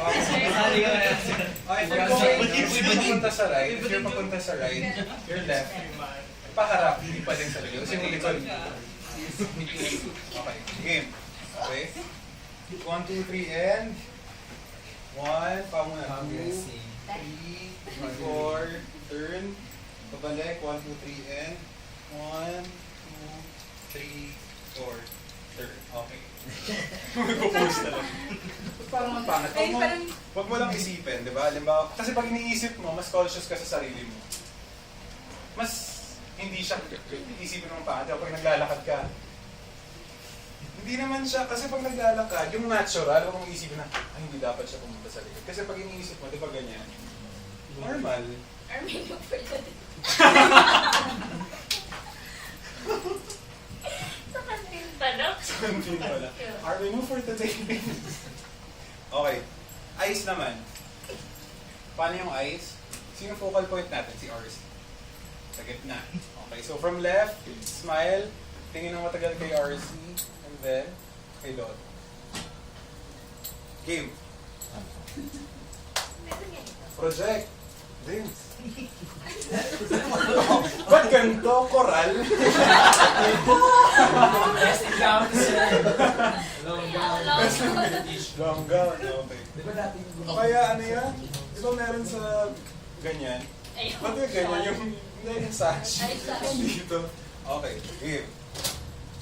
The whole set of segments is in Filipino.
If you're papunta sa right, your left, paharap, hindi pa din sa likod. Kasi yung likod. Okay, game. Okay? 1, 2, 3, and 1, pa muna. 2, 3, 4, turn. Pabalik, 1, 2, 3, and 1, 2, 3, 4, turn. Okay. Mag-pose talaga. Parang ang pangat. Huwag mo lang isipin, di ba? Halimbawa, kasi pag iniisip mo, mas conscious ka sa sarili mo. Mas hindi siya isipin mo pangat. Pag naglalakad ka, hindi naman siya, kasi pag naglalakad, yung natural, huwag mong isipin na, ay, hindi dapat siya pumunta sa likod. Kasi pag iniisip mo, di ba ganyan? Normal. Armin, yung pwede. Sa kantin pa, no? Sa kantin pala. Are we move for today? Okay. Eyes naman. Paano yung eyes? Sino focal point natin? Si RC. Sa gitna. Okay, so from left, smile. Tingin ng matagal kay RC. And then, kay Dot. Game. Project. Dance. Ba't ganito? Coral? Long gown. Okay. O kaya ano yan? Di ba meron sa ganyan? Ba't yung ganyan? Yung sash. Dito. Okay. Game.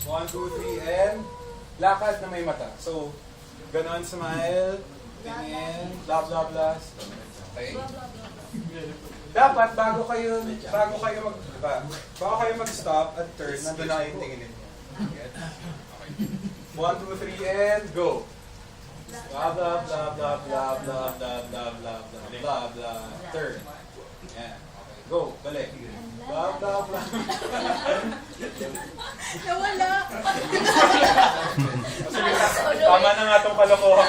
1, 2, 3, and lakad na may mata. So, ganon, smile, tingin, blah, blah, blah. Okay? Dapat, bago kayo mag-stop at turn, nandun na yung tingin ninyo. Okay? 1, 2, 3, and go. Blah, blah, blah, blah, blah, blah, blah, blah, blah, blah, blah, blah, turn. Yan. Okay, go. Balik. Blah, blah, blah. Nawala. Tama na nga itong kalokohan.